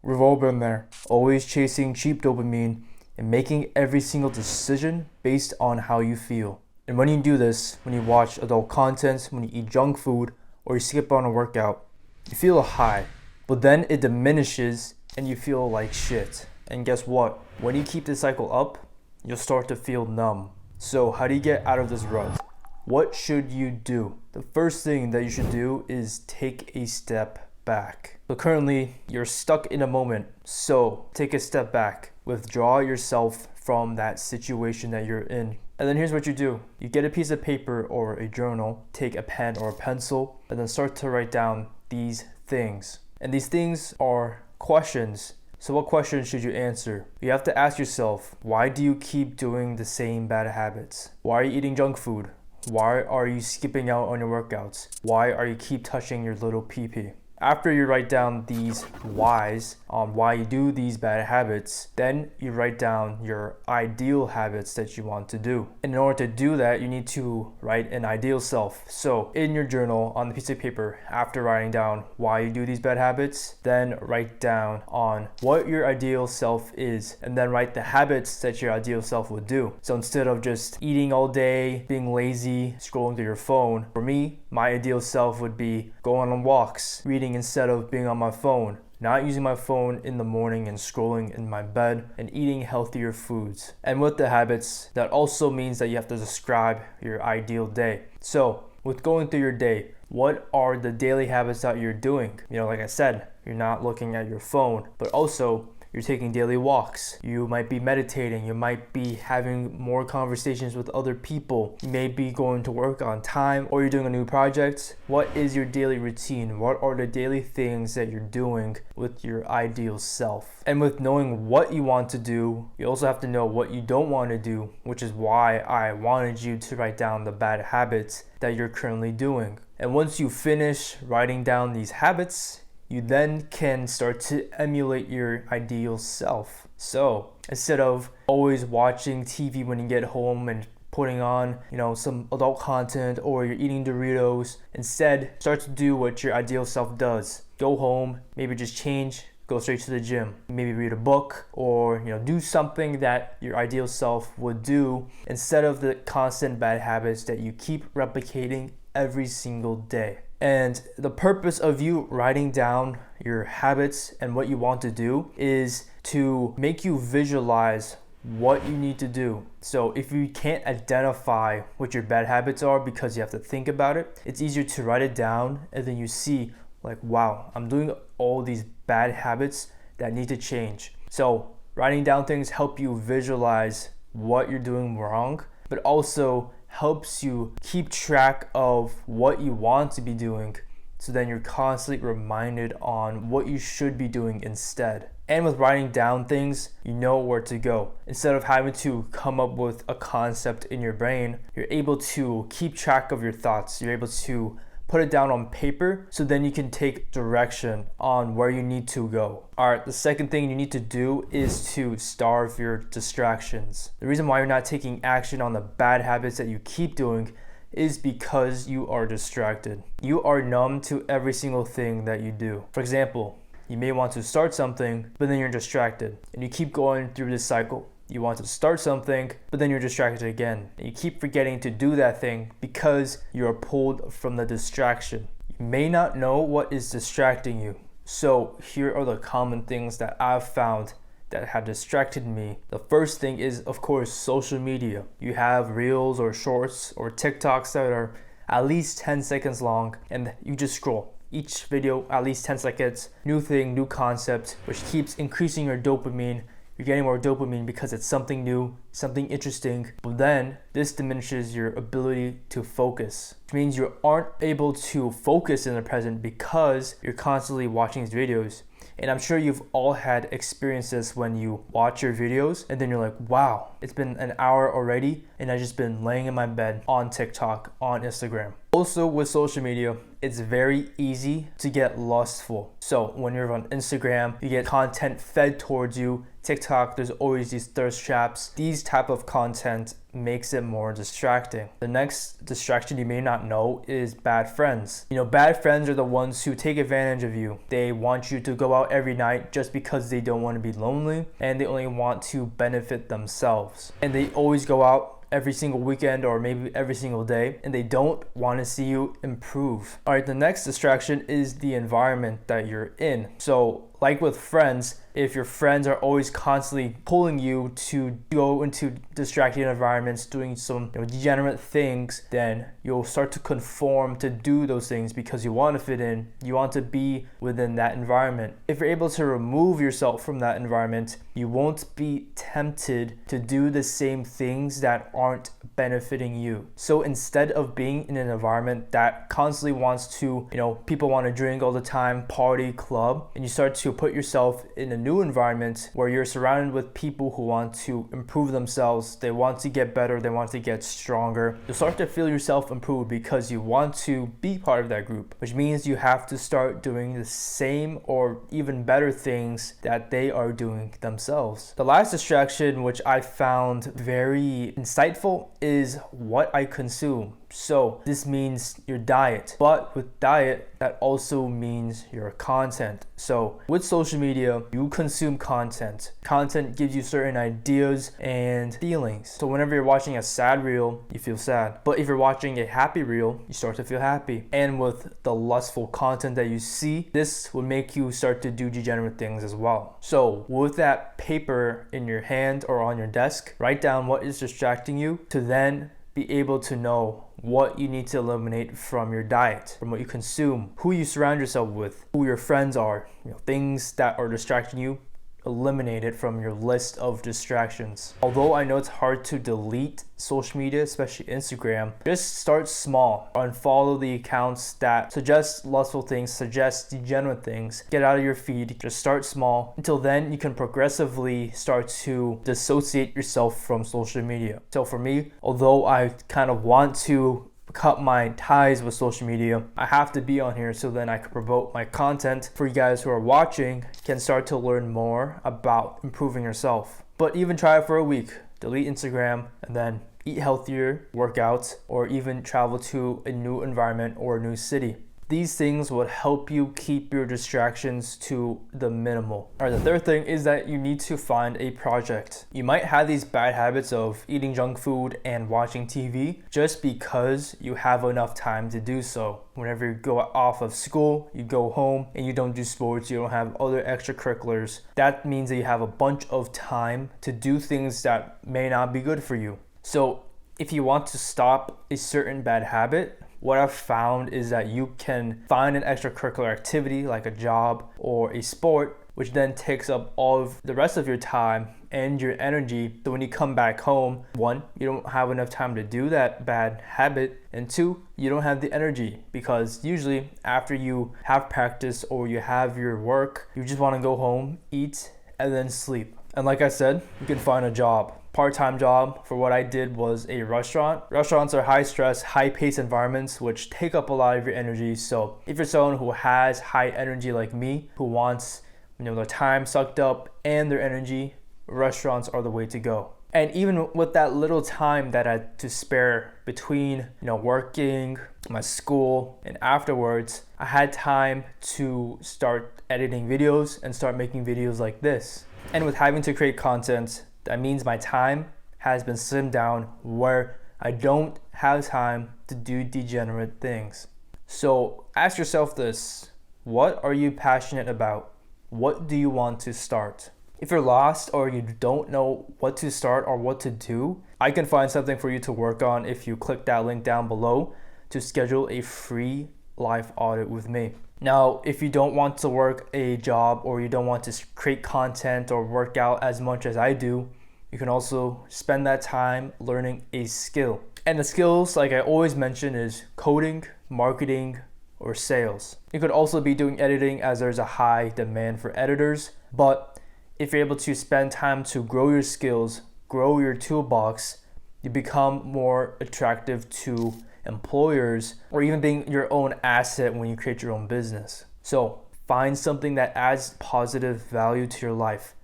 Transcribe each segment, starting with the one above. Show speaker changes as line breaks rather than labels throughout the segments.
We've all been there, always chasing cheap dopamine and making every single decision based on how you feel. And when you do this, when you watch adult content, when you eat junk food, or you skip on a workout, you feel a high, but then it diminishes and you feel like shit. And guess what? When you keep this cycle up, you'll start to feel numb. So how do you get out of this rut? What should you do? The first thing that you should do is take a step back. So currently, you're stuck in a moment. So take a step back. Withdraw yourself from that situation that you're in. And then here's what you do. You get a piece of paper or a journal, take a pen or a pencil, and then start to write down these things. And these things are questions. So what questions should you answer? You have to ask yourself, why do you keep doing the same bad habits? Why are you eating junk food? Why are you skipping out on your workouts? Why are you keep touching your little pee-pee? After you write down these whys on why you do these bad habits, then you write down your ideal habits that you want to do. And in order to do that, you need to write an ideal self. So in your journal, on the piece of paper, after writing down why you do these bad habits, then write down on what your ideal self is, and then write the habits that your ideal self would do. So instead of just eating all day, being lazy, scrolling through your phone, for me, my ideal self would be going on walks, reading instead of being on my phone, not using my phone in the morning and scrolling in my bed, and eating healthier foods. And with the habits, that also means that you have to describe your ideal day. So with going through your day, what are the daily habits that you're doing? Like I said, you're not looking at your phone, but also you're taking daily walks. You might be meditating. You might be having more conversations with other people. You may be going to work on time, or you're doing a new project. What is your daily routine? What are the daily things that you're doing with your ideal self? And with knowing what you want to do, you also have to know what you don't want to do, which is why I wanted you to write down the bad habits that you're currently doing. And once you finish writing down these habits, you then can start to emulate your ideal self. So instead of always watching TV when you get home and putting on, some adult content, or you're eating Doritos, instead start to do what your ideal self does. Go home, maybe just change, go straight to the gym, maybe read a book, or do something that your ideal self would do instead of the constant bad habits that you keep replicating every single day. And the purpose of you writing down your habits and what you want to do is to make you visualize what you need to do. So if you can't identify what your bad habits are because you have to think about it, it's easier to write it down, and then you see like, wow, I'm doing all these bad habits that need to change. So writing down things help you visualize what you're doing wrong, but also helps you keep track of what you want to be doing, so then you're constantly reminded on what you should be doing instead. And with writing down things, you know where to go. Instead of having to come up with a concept in your brain, you're able to keep track of your thoughts. You're able to put it down on paper, so then you can take direction on where you need to go. Alright, the second thing you need to do is to starve your distractions. The reason why you're not taking action on the bad habits that you keep doing is because you are distracted. You are numb to every single thing that you do. For example, you may want to start something, but then you're distracted, and you keep going through this cycle. You want to start something, but then you're distracted again. And you keep forgetting to do that thing because you're pulled from the distraction. You may not know what is distracting you. So here are the common things that I've found that have distracted me. The first thing is, of course, social media. You have reels or shorts or TikToks that are at least 10 seconds long, and you just scroll. Each video, at least 10 seconds, new thing, new concept, which keeps increasing your dopamine. You're getting more dopamine because it's something new, something interesting, but then this diminishes your ability to focus, which means you aren't able to focus in the present because you're constantly watching these videos. And I'm sure you've all had experiences when you watch your videos and then you're like, wow, it's been an hour already and I've just been laying in my bed on TikTok, on Instagram. Also with social media, it's very easy to get lustful. So when you're on Instagram, you get content fed towards you. TikTok, there's always these thirst traps. These type of content makes it more distracting. The next distraction you may not know is bad friends. Bad friends are the ones who take advantage of you. They want you to go out every night just because they don't want to be lonely, and they only want to benefit themselves. And they always go out every single weekend or maybe every single day, and they don't want to see you improve. All right, the next distraction is the environment that you're in. So like with friends, if your friends are always constantly pulling you to go into distracting environments, doing some degenerate things, then you'll start to conform to do those things because you want to fit in, you want to be within that environment. If you're able to remove yourself from that environment, you won't be tempted to do the same things that aren't benefiting you. So instead of being in an environment that constantly wants to, people want to drink all the time, party, club, and you start to put yourself in a new environment where you're surrounded with people who want to improve themselves, they want to get better, they want to get stronger, you'll start to feel yourself improve because you want to be part of that group, which means you have to start doing the same or even better things that they are doing themselves. The last distraction, which I found very insightful, is what I consume. So this means your diet, but with diet, that also means your content. So with social media, you consume content. Content gives you certain ideas and feelings. So whenever you're watching a sad reel, you feel sad. But if you're watching a happy reel, you start to feel happy. And with the lustful content that you see, this will make you start to do degenerate things as well. So with that paper in your hand or on your desk, write down what is distracting you to then be able to know what you need to eliminate from your diet, from what you consume, who you surround yourself with, who your friends are, things that are distracting you. Eliminate it from your list of distractions. Although I know it's hard to delete social media, especially Instagram, just start small. Unfollow the accounts that suggest lustful things, suggest degenerate things. Get out of your feed. Just start small. Until then, you can progressively start to dissociate yourself from social media. So for me, although I kind of want to cut my ties with social media, I have to be on here so then I can promote my content for you guys who are watching, can start to learn more about improving yourself. But even try it for a week. Delete Instagram and then eat healthier, work out, or even travel to a new environment or a new city. These things would help you keep your distractions to the minimal. All right, the third thing is that you need to find a project. You might have these bad habits of eating junk food and watching TV just because you have enough time to do so. Whenever you go off of school, you go home and you don't do sports, you don't have other extracurriculars. That means that you have a bunch of time to do things that may not be good for you. So if you want to stop a certain bad habit, what I've found is that you can find an extracurricular activity like a job or a sport, which then takes up all of the rest of your time and your energy. So when you come back home, one, you don't have enough time to do that bad habit, and two, you don't have the energy because usually after you have practice or you have your work, you just want to go home, eat, and then sleep. And like I said, you can find a job. Part-time job for what I did was a restaurant. Restaurants are high stress, high paced environments which take up a lot of your energy. So if you're someone who has high energy like me, who wants their time sucked up and their energy, restaurants are the way to go. And even with that little time that I had to spare between working, my school, and afterwards, I had time to start editing videos and start making videos like this. And with having to create content, that means my time has been slimmed down where I don't have time to do degenerate things. So ask yourself this: what are you passionate about? What do you want to start? If you're lost or you don't know what to start or what to do, I can find something for you to work on if you click that link down below to schedule a free life audit with me. Now, if you don't want to work a job or you don't want to create content or work out as much as I do, you can also spend that time learning a skill. And the skills, like I always mention, is coding, marketing, or sales. You could also be doing editing as there's a high demand for editors. But if you're able to spend time to grow your skills, grow your toolbox, you become more attractive to employers, or even being your own asset when you create your own business. So find something that adds positive value to your life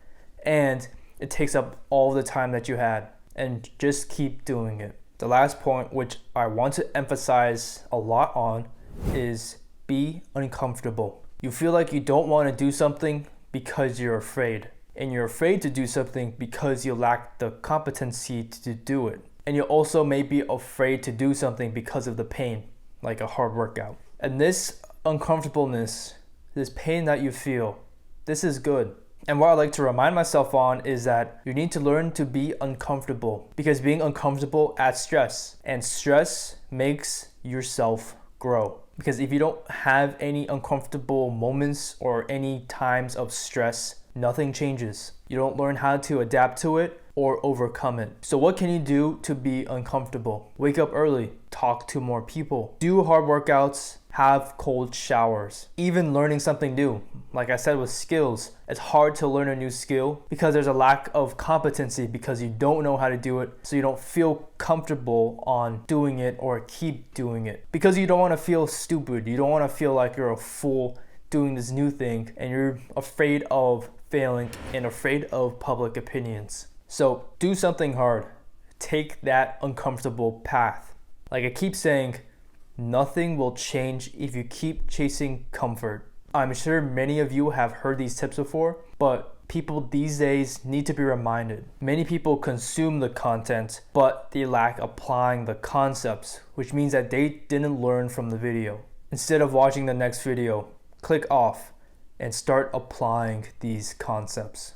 and it takes up all the time that you had, and just keep doing it. The last point, which I want to emphasize a lot on, is be uncomfortable. You feel like you don't want to do something because you're afraid. And you're afraid to do something because you lack the competency to do it. And you also may be afraid to do something because of the pain, like a hard workout. And this uncomfortableness, this pain that you feel, this is good. And what I like to remind myself on is that you need to learn to be uncomfortable, because being uncomfortable adds stress, and stress makes yourself grow. Because if you don't have any uncomfortable moments or any times of stress, nothing changes. You don't learn how to adapt to it or overcome it. So what can you do to be uncomfortable? Wake up early, talk to more people, do hard workouts, have cold showers. Even learning something new, like I said with skills, it's hard to learn a new skill because there's a lack of competency, because you don't know how to do it, so you don't feel comfortable on doing it or keep doing it. Because you don't want to feel stupid, you don't want to feel like you're a fool doing this new thing, and you're afraid of failing and afraid of public opinions. So do something hard. Take that uncomfortable path. Like I keep saying, nothing will change if you keep chasing comfort. I'm sure many of you have heard these tips before, but people these days need to be reminded. Many people consume the content, but they lack applying the concepts, which means that they didn't learn from the video. Instead of watching the next video, click off and start applying these concepts.